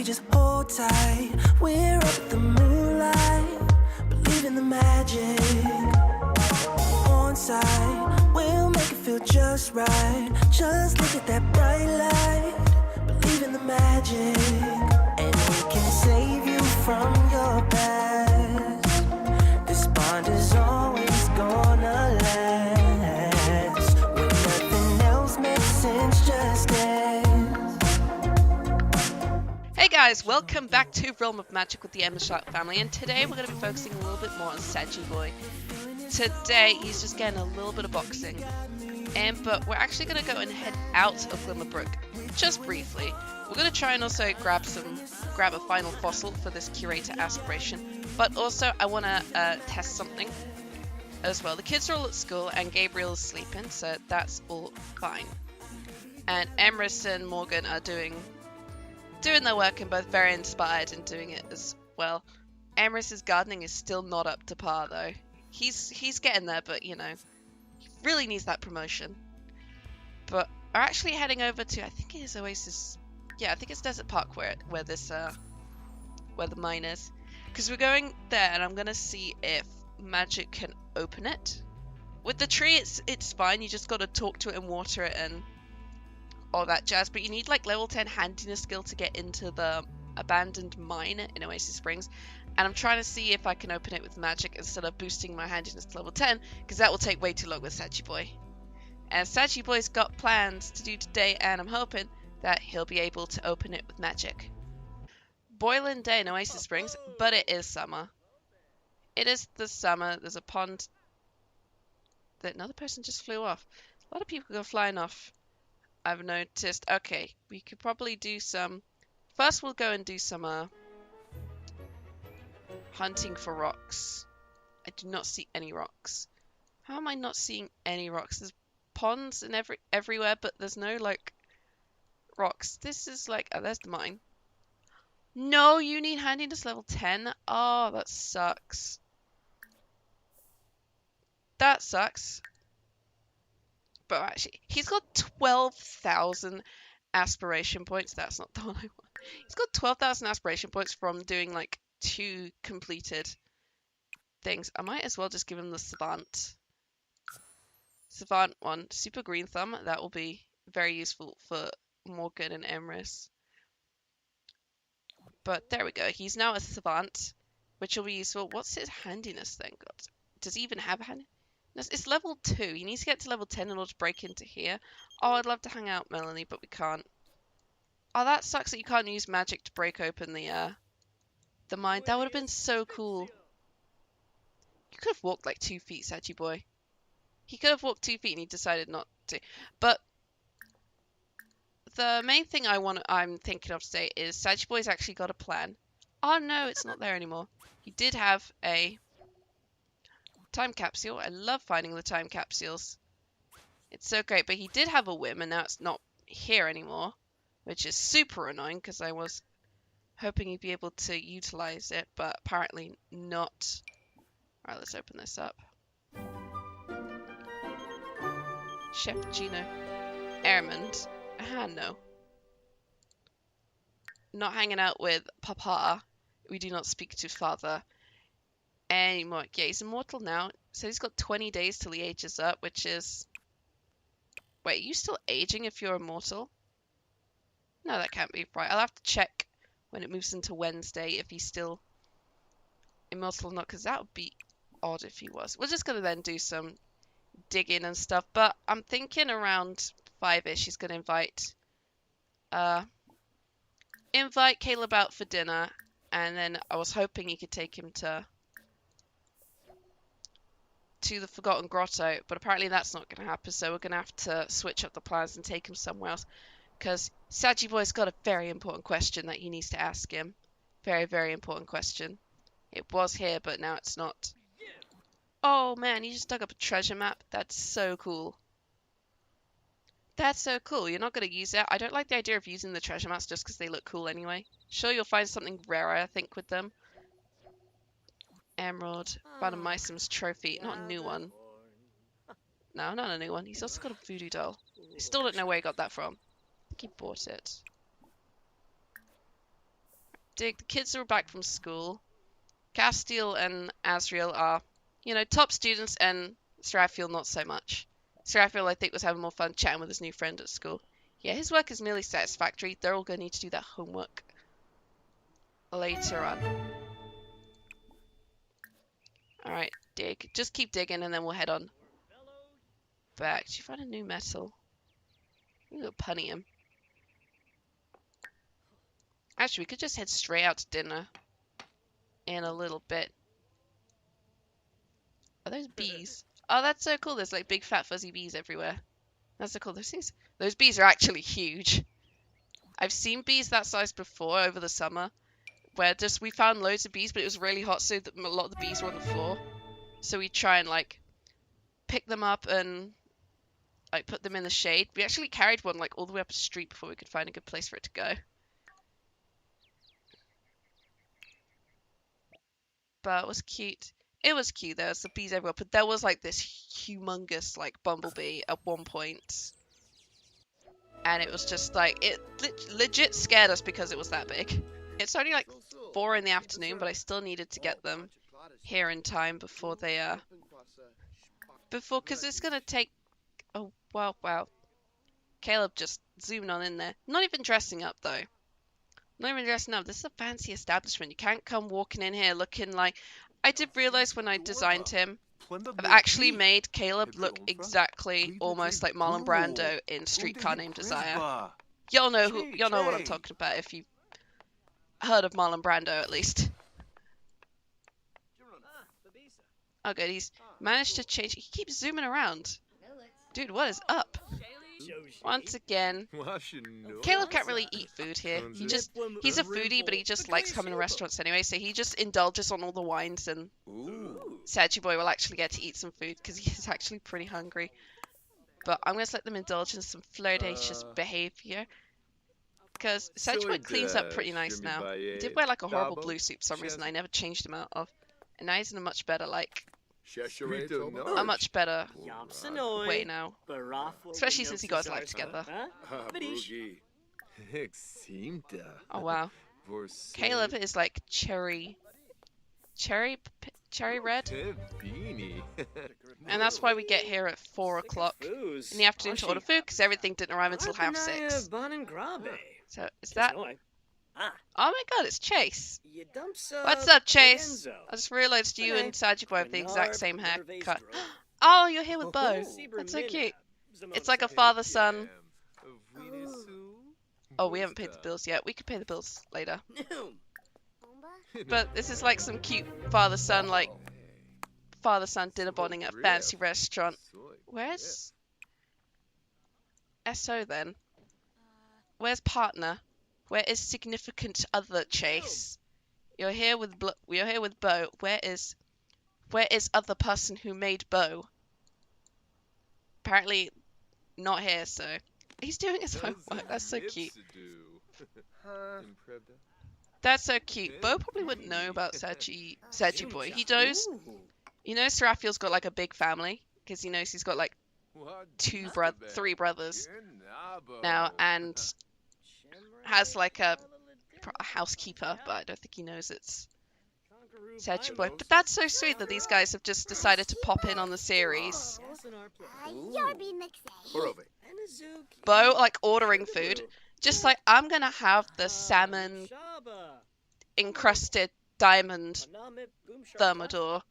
just hold tight. We're up at the moonlight, believe in the magic. On side, we'll make it feel just right. Just look at that bright light, believe in the magic. And we can save you from your past. This bond is always gonna last. When nothing else makes sense, just dance. Hey guys, welcome back to Realm of Magic with the Emma Shark family, and today we're going to be focusing a little bit more on Saggy Boy. Today he's just getting a little bit of boxing, but we're actually going to go and head out of Glimmerbrook just briefly. We're going to try and also grab a final fossil for this curator aspiration, but also I want to test something as well. The kids are all at school and Gabriel is sleeping, so that's all fine. And Emrys and Morgan are doing their work and both very inspired in doing it as well. Emrys's gardening is still not up to par though. He's getting there, but you know, he really needs that promotion. But we're actually heading over to, I think it is Oasis. Yeah, I think it's Desert Park where the mine is. Because we're going there and I'm gonna see if magic can open it. With the tree it's fine, you just gotta talk to it and water it and all that jazz, but you need like level 10 handiness skill to get into the abandoned mine in Oasis Springs, and I'm trying to see if I can open it with magic instead of boosting my handiness to level 10, because that will take way too long with Saggy Boy. And Saggy Boy's got plans to do today, and I'm hoping that he'll be able to open it with magic. Boiling day in Oasis Springs, but it is summer. It is the summer. There's a pond. Another person just flew off. A lot of people go flying off, I've noticed. Okay, we could probably do some... First we'll go and do some hunting for rocks. I do not see any rocks. How am I not seeing any rocks? There's ponds and everywhere, but there's no like rocks. This is like... Oh, there's the mine. No, you need handiness level 10? Oh, that sucks. That sucks. But actually, he's got 12,000 aspiration points. That's not the one I want. He's got 12,000 aspiration points from doing like 2 completed things. I might as well just give him the Savant. Savant one. Super Green Thumb. That will be very useful for Morgan and Emrys. But there we go. He's now a Savant, which will be useful. What's his handiness thing? God, does he even have handiness? It's level 2. He needs to get to level 10 in order to break into here. Oh, I'd love to hang out, Melanie, but we can't. Oh, that sucks that you can't use magic to break open the mine. That would have been so cool. You could have walked like 2 feet, Saggy Boy. He could have walked 2 feet and he decided not to. But the main thing I'm thinking of today is Saggy Boy's actually got a plan. Oh no, it's not there anymore. He did have a time capsule. I love finding the time capsules. It's so great, but he did have a whim and now it's not here anymore, which is super annoying because I was hoping he'd be able to utilize it, but apparently not. Alright, let's open this up. Chef Gino. Airmond. No. Not hanging out with Papa. We do not speak to Father anymore. Yeah, he's immortal now. So he's got 20 days till he ages up, which is... Wait, are you still aging if you're immortal? No, that can't be right. I'll have to check when it moves into Wednesday if he's still immortal or not, because that would be odd if he was. We're just going to then do some digging and stuff, but I'm thinking around 5-ish he's going to invite Caleb out for dinner, and then I was hoping he could take him to the Forgotten Grotto, but apparently that's not going to happen, so we're going to have to switch up the plans and take him somewhere else, because Saggy Boy's got a very important question that he needs to ask him. Very, very important question. It was here, but now it's not. Oh man, he just dug up a treasure map. That's so cool. That's so cool. You're not going to use it. I don't like the idea of using the treasure maps just because they look cool anyway. Sure, you'll find something rare, I think, with them. Emerald. Found a Mysim's trophy. Not a new one. No, not a new one. He's also got a voodoo doll. I still don't know where he got that from. I think he bought it. Dig, the kids are back from school. Castiel and Asriel are, you know, top students, and Serafiel not so much. Serafiel, I think, was having more fun chatting with his new friend at school. Yeah, his work is merely satisfactory. They're all going to need to do their homework later on. Alright, dig. Just keep digging and then we'll head on back. Did you find a new metal? I'm gonna punny him. Actually, we could just head straight out to dinner in a little bit. Are those bees? Oh, that's so cool. There's like big fat fuzzy bees everywhere. That's so cool. Those bees are actually huge. I've seen bees that size before over the summer, where just we found loads of bees, but it was really hot, so that a lot of the bees were on the floor. So we try and like pick them up and like put them in the shade. We actually carried one like all the way up a street before we could find a good place for it to go. But it was cute. It was cute. There was the bees everywhere, but there was like this humongous like bumblebee at one point, and it was just like it legit scared us because it was that big. It's only like 4 in the afternoon, but I still needed to get them here in time before they because it's gonna take. Oh wow. Caleb just zooming on in there. Not even dressing up though. Not even dressing up. This is a fancy establishment. You can't come walking in here looking like. I did realize when I designed him, I've actually made Caleb look exactly almost like Marlon Brando in Streetcar Named Desire. Y'all know what I'm talking about if you've heard of Marlon Brando at least. Oh good, he's managed to change. He keeps zooming around. Dude, what is up? Once again, Caleb can't really eat food here. He's a foodie, but he just likes coming to restaurants anyway, so he just indulges on all the wines, and Sagittarius Boy will actually get to eat some food because he's actually pretty hungry. But I'm going to let them indulge in some flirtatious behavior because Sagittarius Boy cleans up pretty nice now. He did wear like a horrible blue suit for some reason I never changed him out of, and now he's in a much better way now. Especially since he got his life together. Oh wow. Caleb is like cherry red. And that's why we get here at 4 o'clock in the afternoon to order food, because everything didn't arrive until 6:30. So is that... Oh my god, it's Chase. What's up, Chase? I just realized you and Sagittarius Boy have the exact same haircut. Oh, you're here with Bo. That's so cute. It's like a father-son. Oh, we haven't paid the bills yet. We could pay the bills later. But this is like some cute father-son dinner bonding at a fancy restaurant. Where's SO then? Where's partner? Where is significant other, Chase? You're here with Bo. Where is other person who made Bo? Apparently not here, so he's doing his homework. That's so cute. That's so cute. Bo probably wouldn't know about Sagittarius Boy. He knows. You know, Serafiel's got like a big family because he knows he's got like 3 brothers now, and has like a housekeeper, but I don't think he knows it's Sagittarius Boy. But that's so sweet that these guys have just decided to pop in on the series. Bo like ordering food, just like I'm gonna have the salmon encrusted diamond thermidor.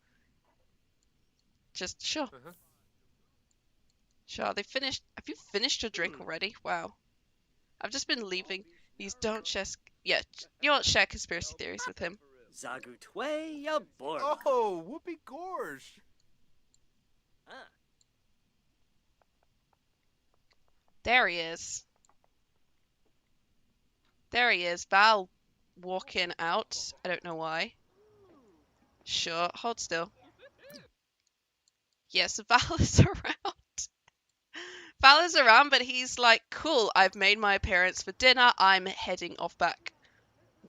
Just sure. Sure, they finished. Have you finished your drink already? Wow. I've just been leaving. These don't share. Yeah, you don't share conspiracy theories with him. Oh, whoopee gorge. There he is. There he is. Val walking out. I don't know why. Sure, hold still. Yes, Val is around. Val is around, but he's like, cool, I've made my appearance for dinner. I'm heading off back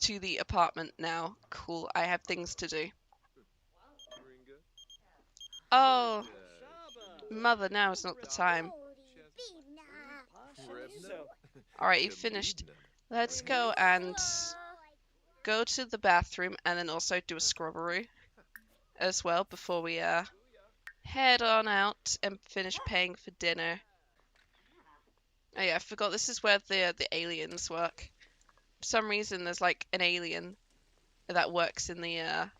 to the apartment now. Cool, I have things to do. Oh, mother, now is not the time. Alright, you finished. Let's go go to the bathroom and then also do a scrubberoo as well before we head on out and finish paying for dinner. Oh yeah, I forgot this is where the aliens work. For some reason there's like an alien that works in the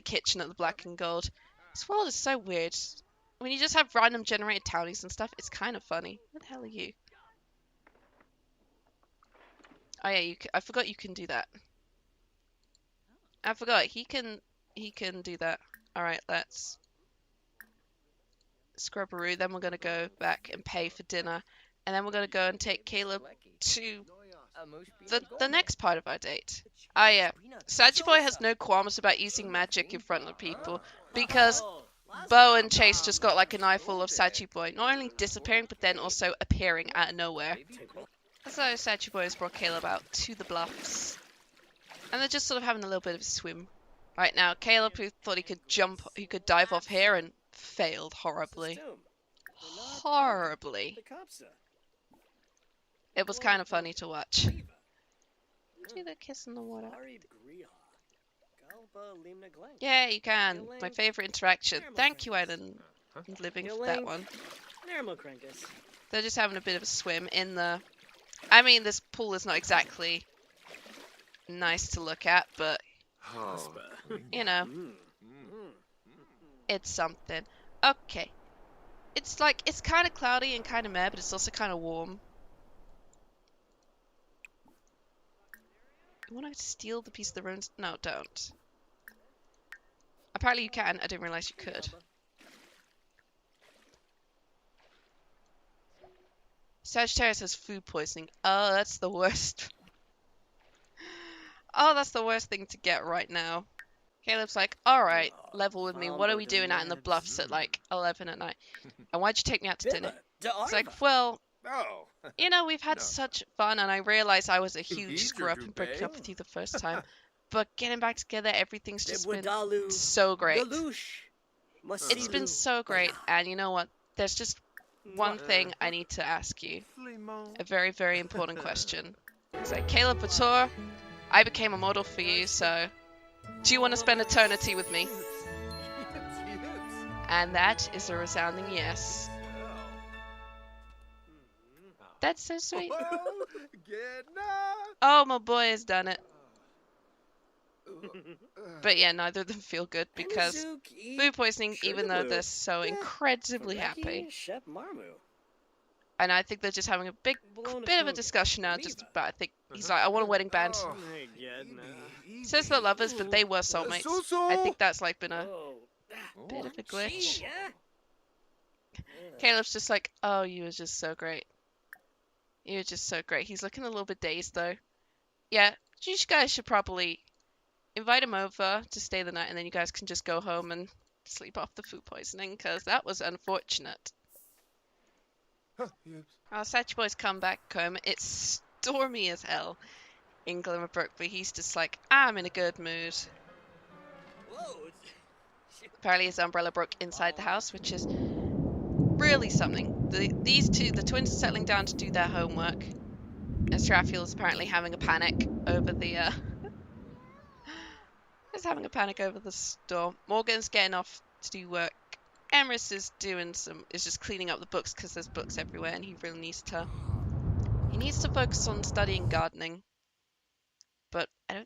kitchen at the Black and Gold. This world is so weird. When you just have random generated townies and stuff, it's kind of funny. What the hell are you? Oh yeah, I forgot you can do that. I forgot he can do that. All right, let's scrubberoo. Then we're gonna go back and pay for dinner, and then we're gonna go and take Caleb to the next part of our date. Oh yeah, Sagittarius has no qualms about using magic in front of people because Bo and Chase just got like an eyeful of Sagittarius not only disappearing but then also appearing out of nowhere. So Sagittarius brought Caleb out to the bluffs, and they're just sort of having a little bit of a swim. Right now, Caleb, who thought he could dive off here, and failed horribly. Horribly. It was kind of funny to watch. Do the kiss in the water. Yeah, you can. My favorite interaction. Thank you, Island Living, for that one. They're just having a bit of a swim in the... I mean, this pool is not exactly nice to look at, but, you know, it's something. Okay. It's like, it's kind of cloudy and kind of meh, but it's also kind of warm. You want to steal the piece of the runes? No, don't. Apparently you can. I didn't realize you could. Sagittarius has food poisoning. Oh, that's the worst. Oh, that's the worst thing to get right now. Caleb's like, alright, level with me. What are we doing out in the bluffs at like 11 at night? And why'd you take me out to dinner? It's like, well, you know, we've had such fun, and I realized I was a huge screw up in breaking up with you the first time. But getting back together, everything's just been so great. It's been so great, and you know what? There's just one thing I need to ask you. A very, very important question. It's like, Caleb Bator, I became a model for you, so do you want to spend eternity with me? And that is a resounding yes. That's so sweet. Oh, my boy has done it. But yeah, neither of them feel good because food poisoning, even though they're so incredibly happy. And I think they're just having a bit of a discussion now, just about, I think, he's like, I want a wedding band. Says they're lovers, but they were soulmates. I think that's like been a bit of a glitch. Caleb's just like, oh, you were just so great. You were just so great. He's looking a little bit dazed, though. Yeah, you guys should probably invite him over to stay the night, and then you guys can just go home and sleep off the food poisoning, because that was unfortunate. Our Satch boys come back home. It's stormy as hell in Glimmerbrook, but he's just like, I'm in a good mood. Apparently his umbrella broke inside the house, which is really something. These two, the twins, are settling down to do their homework. And Stratfield is apparently having a panic over the is having a panic over the storm. Morgan's getting off to do work. Emrys is just cleaning up the books because there's books everywhere, and he really needs to focus on studying gardening. But I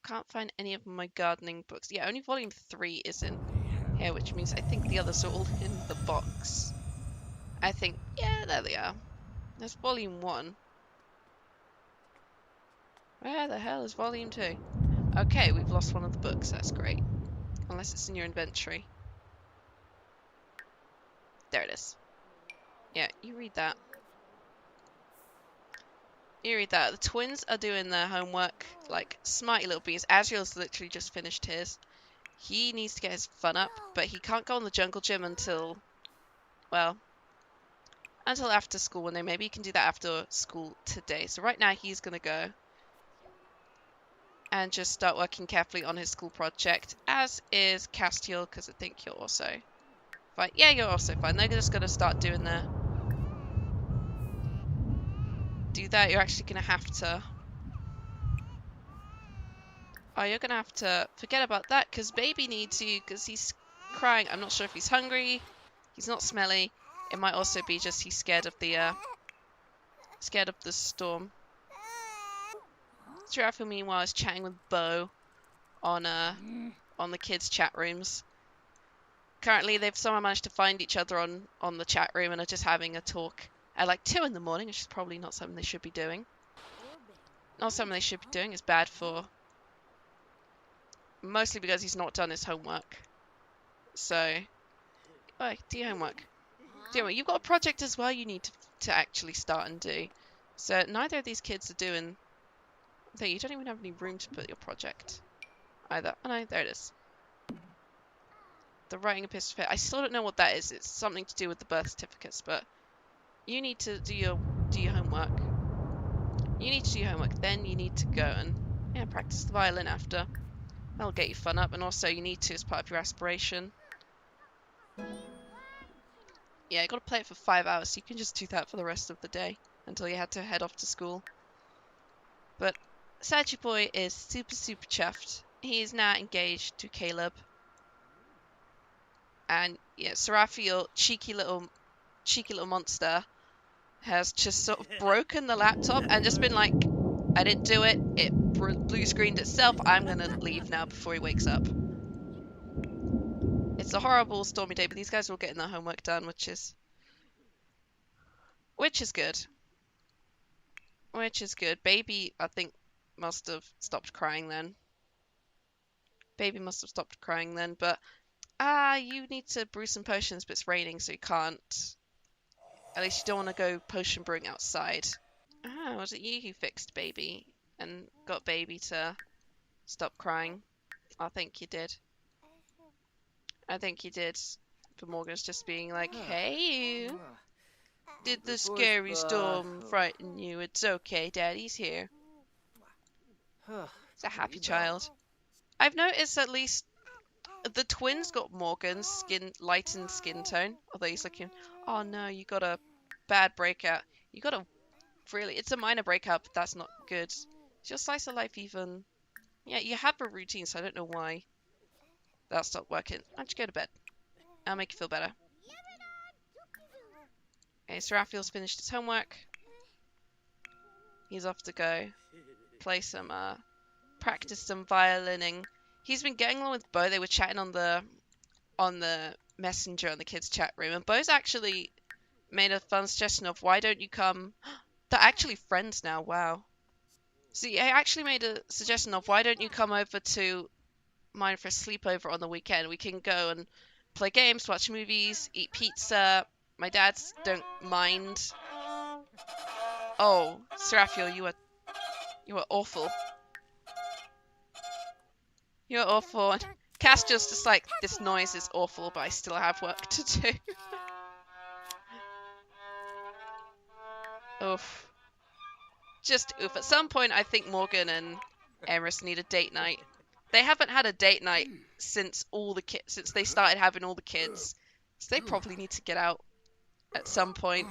can't find any of my gardening books. Yeah, only volume 3 is in here, which means I think the others are all in the box. I think, yeah, there they are. There's volume 1. Where the hell is volume 2? Okay, we've lost one of the books. That's great. Unless it's in your inventory. There it is. Yeah, you read that. You read that. The twins are doing their homework like smarty little bees. Azriel's literally just finished his. He needs to get his fun up, but he can't go on the jungle gym until, well, until after school one day. Maybe he can do that after school today. So right now he's going to go and just start working carefully on his school project, as is Castiel, because I think you're also fine. Yeah, you're also fine. They're just going to start doing their... Do that. You're actually going to have to Oh, you're gonna have to forget about that because baby needs you because he's crying. I'm not sure if he's hungry. He's not smelly. It might also be just he's scared of the storm. Giraffe, meanwhile, is chatting with Bo on the kids' chat rooms. Currently, they've somehow managed to find each other on the chat room and are just having a talk at like 2 in the morning, which is probably not something they should be doing. Not something they should be doing. It's bad for... Mostly because he's not done his homework. So... Oh, do your homework. Do your homework. You've got a project as well you need to actually start and do. So neither of these kids are doing... You don't even have any room to put your project either. Oh no, there it is. The writing epistle. I still don't know what that is. It's something to do with the birth certificates, but you need to do your homework. You need to do your homework. Then you need to go and practice the violin after. That'll get you fun up, and also you need to as part of your aspiration. Yeah, you got to play it for 5 hours. So you can just do that for the rest of the day until you had to head off to school. But Sagittarius boy is super chuffed. He is now engaged to Caleb. And yeah, Seraphiel, cheeky little monster, has just sort of broken the laptop and just been like, I didn't do it. It blue screened itself. I'm gonna leave now before he wakes up. It's a horrible stormy day, but these guys are all getting their homework done, which is good. Which is good. Baby, I think, must have stopped crying then. Baby must have stopped crying then, but you need to brew some potions, but it's raining, so you can't. At least you don't want to go potion brewing outside. Was it you who fixed baby and got baby to stop crying? I think you did. But Morgan's just being like, hey, you. Did the scary storm frighten you? It's okay, Daddy's here. It's a happy child. I've noticed at least the twins got Morgan's lightened skin tone. Although he's looking, oh no, you got a bad breakout. You got a it's a minor breakout, but that's not good. Is your slice of life even? Yeah, you have a routine, so I don't know why that stopped working. Why don't you go to bed? I'll make you feel better. Okay, so Raphael's finished his homework. He's off to go play some, practice some violining. He's been getting along with Bo. They were chatting on the messenger on the kids' chat room, and Bo's actually made a fun suggestion of why don't you come. They're actually friends now. Wow. See, I actually made a suggestion of why don't you come over to mine for a sleepover on the weekend. We can go and play games, watch movies, eat pizza. My dads don't mind. Oh, Seraphiel, you are awful. You're awful. And Cass just like, this noise is awful, but I still have work to do. Oof. Just oof. At some point, I think Morgan and Eris need a date night. They haven't had a date night since since they started having all the kids. So they probably need to get out at some point.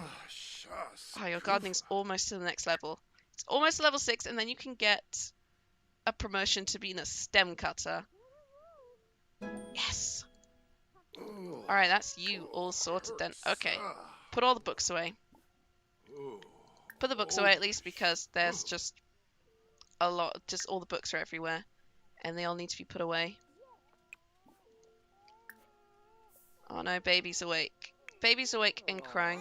Oh, your gardening's almost to the next level. It's almost level 6, and then you can get a promotion to being a stem cutter. Yes. Alright, that's you all sorted then. Okay. Put all the books away. Put the books away at least, because there's just a lot. Just all the books are everywhere. And they all need to be put away. Oh no, baby's awake. Baby's awake and crying.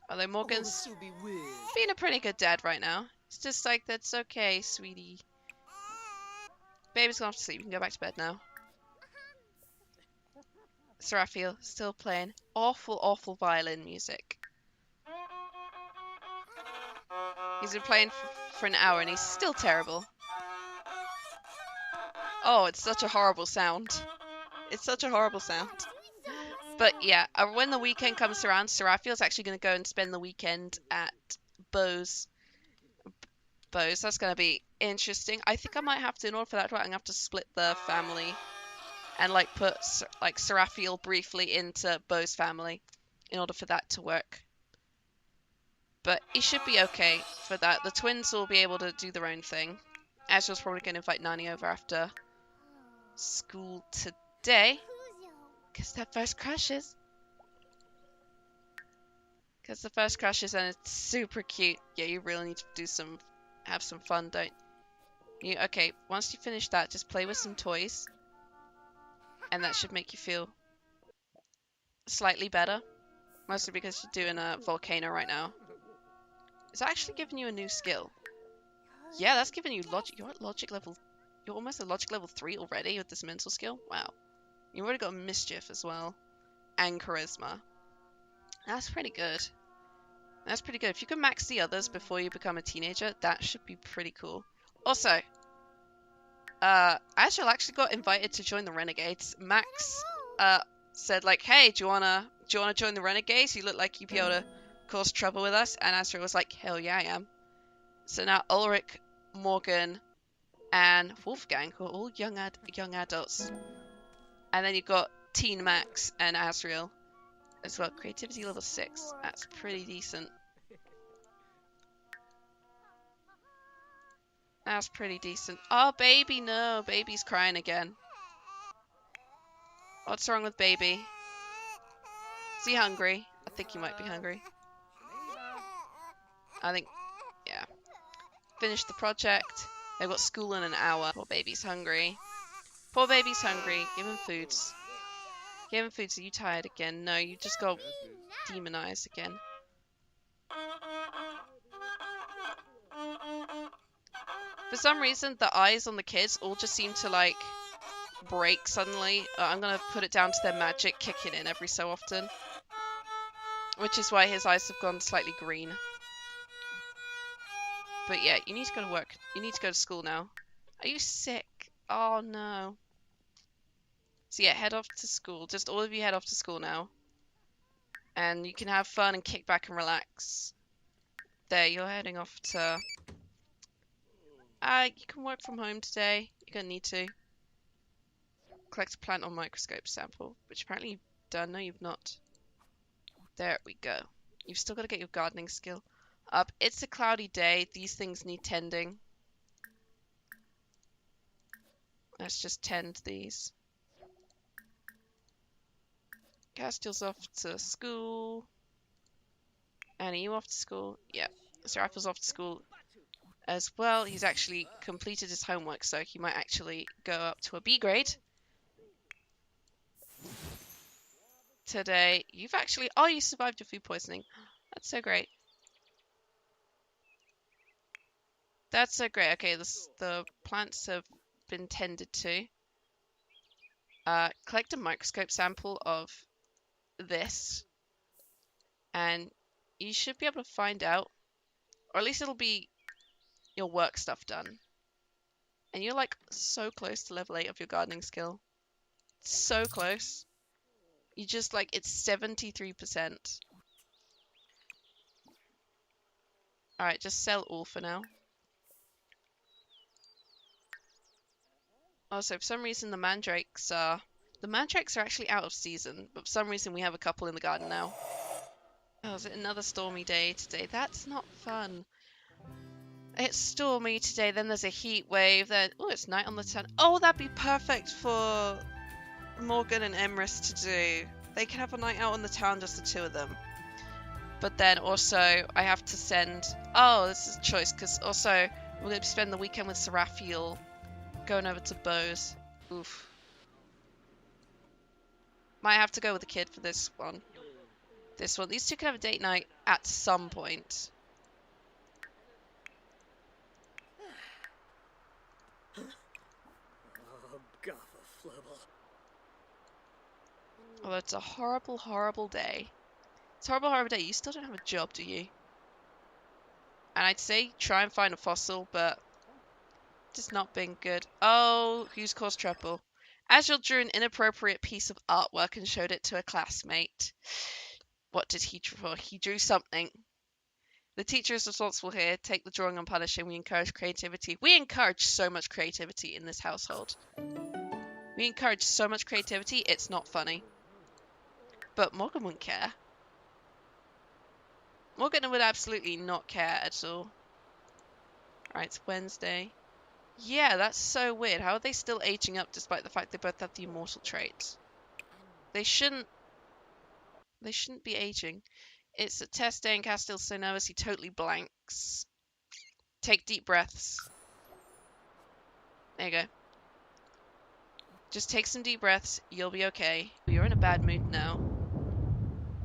Although Morgan's being a pretty good dad right now. It's just like, that's okay, sweetie. Baby's gone off to sleep. You can go back to bed now. Seraphiel still playing awful violin music. He's been playing for an hour and he's still terrible. Oh, it's such a horrible sound. It's such a horrible sound. But yeah, when the weekend comes around, Seraphiel's actually going to go and spend the weekend at Bo's. That's going to be interesting. I think I might have to, in order for that to work, I'm going to have to split the family and like put like Seraphiel briefly into Bo's family in order for that to work. But he should be okay for that. The twins will be able to do their own thing. Azrael's probably going to invite Nani over after school today. Because that first crashes. Because the first crashes and it's super cute. Yeah, you really need to do have some fun, don't you? Okay, once you finish that, just play with some toys. And that should make you feel slightly better. Mostly because you're doing a volcano right now. Is that actually giving you a new skill? Yeah, that's giving you logic. You're at logic level. You're almost at logic level 3 already with this mental skill. Wow. You've already got mischief as well. And charisma. That's pretty good. That's pretty good. If you can max the others before you become a teenager, that should be pretty cool. Also, Azrael actually got invited to join the Renegades. Max said like, "Hey, do you wanna join the Renegades? You look like you'd be able to cause trouble with us." And Azrael was like, "Hell yeah, I am." So now Ulrich, Morgan, and Wolfgang are all young adults. And then you've got Teen Max and Azrael as well. Creativity level 6. That's pretty decent. That's pretty decent. Oh, baby, no. Baby's crying again. What's wrong with baby? Is he hungry? I think he might be hungry. I think, yeah. Finish the project. They've got school in an hour. Poor baby's hungry. Poor baby's hungry. Give him foods. Give him foods. Are you tired again? No, you just got demonized again. For some reason, the eyes on the kids all just seem to, like, break suddenly. I'm going to put it down to their magic kicking in every so often. Which is why his eyes have gone slightly green. But yeah, you need to go to work. You need to go to school now. Are you sick? Oh, no. So yeah, head off to school. Just all of you head off to school now. And you can have fun and kick back and relax. There, you're heading off to... you can work from home today. You're going to need to. Collect a plant or microscope sample, which apparently you've done. No, you've not. There we go. You've still got to get your gardening skill up. It's a cloudy day. These things need tending. Let's just tend these. Castiel's off to school. And are you off to school? Yeah. Sir Apple's off to school as well. He's actually completed his homework, so he might actually go up to a B grade. Today. You've actually... Oh, you survived your food poisoning. That's so great. That's so great. Okay, the plants have been tended to. Collect a microscope sample of this. And you should be able to find out, or at least it'll be your work stuff done. And you're like so close to level 8 of your gardening skill. So close. You just like, it's 73%. Alright, just sell all for now. Also, for some reason the mandrakes are actually out of season, but for some reason we have a couple in the garden now. Oh, is it another stormy day today? That's not fun. It's stormy today, then there's a heat wave, then... Oh, it's night on the town. Oh, that'd be perfect for Morgan and Emrys to do. They can have a night out on the town, just the two of them. But then also, I have to send... Oh, this is a choice, because also we're going to spend the weekend with Seraphiel, going over to Bose. Oof. Might have to go with the kid for this one. This one. These two can have a date night at some point. Although it's a horrible, horrible day. It's a horrible, horrible day. You still don't have a job, do you? And I'd say try and find a fossil, but just not being good. Oh, who's caused trouble? Azrael drew an inappropriate piece of artwork and showed it to a classmate. What did he draw? He drew something. The teacher is responsible here. Take the drawing and punish him. We encourage creativity. We encourage so much creativity in this household. We encourage so much creativity, it's not funny. But Morgan wouldn't care. Morgan would absolutely not care at all. Alright, it's Wednesday. Yeah, that's so weird. How are they still aging up despite the fact they both have the immortal trait? They shouldn't be aging. It's a test day and Cass still so nervous he totally blanks. Take deep breaths. There you go. Just take some deep breaths. You'll be okay. You're in a bad mood now.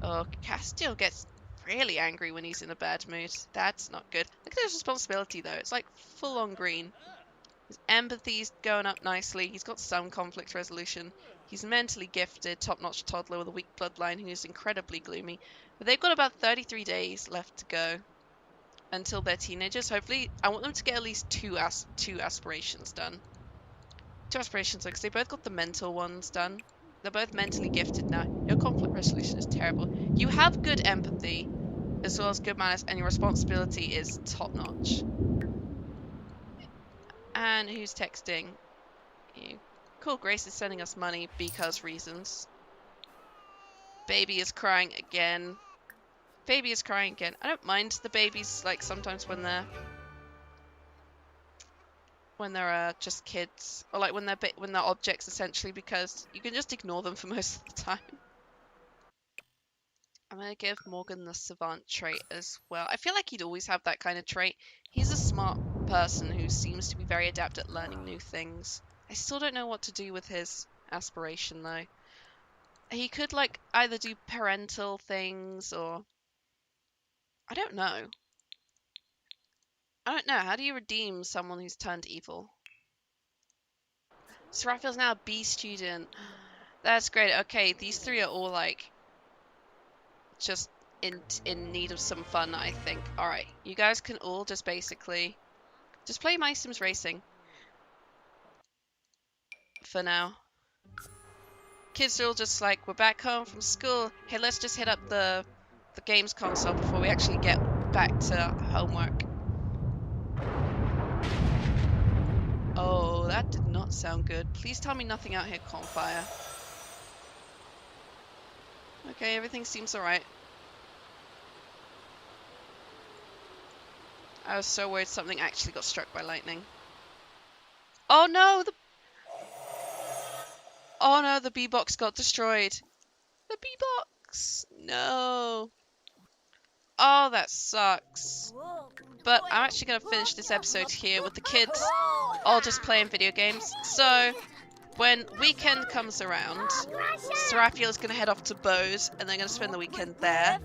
Oh, Castiel gets really angry when he's in a bad mood. That's not good. Look at his responsibility, though. It's like full-on green. His empathy's going up nicely. He's got some conflict resolution. He's mentally gifted, top-notch toddler with a weak bloodline who's incredibly gloomy. But they've got about 33 days left to go until they're teenagers. Hopefully, I want them to get at least two aspirations done. 2 aspirations, because they both got the mental ones done. They're both mentally gifted now. Your conflict resolution is terrible. You have good empathy, as well as good manners, and your responsibility is top-notch. And who's texting you? Cool, Grace is sending us money because reasons. Baby is crying again. Baby is crying again. I don't mind the babies, like, sometimes when they're just kids, or like when they're objects, essentially, because you can just ignore them for most of the time. I'm gonna give Morgan the savant trait as well. I feel like he'd always have that kind of trait. He's a smart person who seems to be very adept at learning new things. I still don't know what to do with his aspiration, though. He could, like, either do parental things, or I don't know. How do you redeem someone who's turned evil? So Raphael's now a B student. That's great. Okay, these 3 are all, like, just in need of some fun, I think. Alright, you guys can all just basically just play My Sims Racing for now. Kids are all just like, we're back home from school. Hey, let's just hit up the games console before we actually get back to homework. Oh, that did not sound good. Please tell me nothing out here caught fire. Okay, everything seems alright. I was so worried something actually got struck by lightning. Oh no, the B-box got destroyed. The B-box! No. Oh, that sucks. But I'm actually going to finish this episode here with the kids all just playing video games. So, when weekend comes around, Raphael is going to head off to Bose, and they're going to spend the weekend there.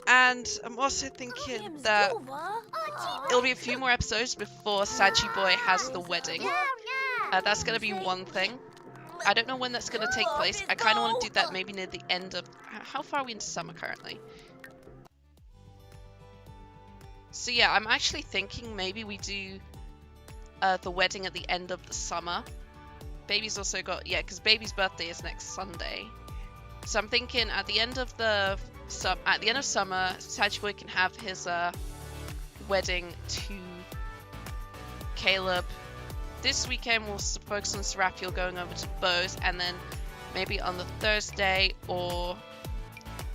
And I'm also thinking that it'll be a few more episodes before Saggy Boy has the wedding. That's going to be one thing. I don't know when that's going to take place. I kind of want to do that maybe near the end of... How far are we into summer currently? So yeah, I'm actually thinking maybe we do the wedding at the end of the summer. Baby's also got... Yeah, because Baby's birthday is next Sunday. So I'm thinking at the end of summer, Saggy Boy can have his wedding to Caleb. This weekend we'll focus on Raphael going over to Bose, and then maybe on the Thursday or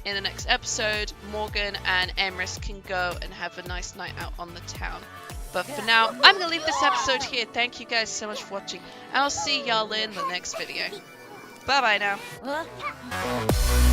in the next episode, Morgan and Emrys can go and have a nice night out on the town. But for now, I'm going to leave this episode here. Thank you guys so much for watching, and I'll see y'all in the next video. Bye bye now.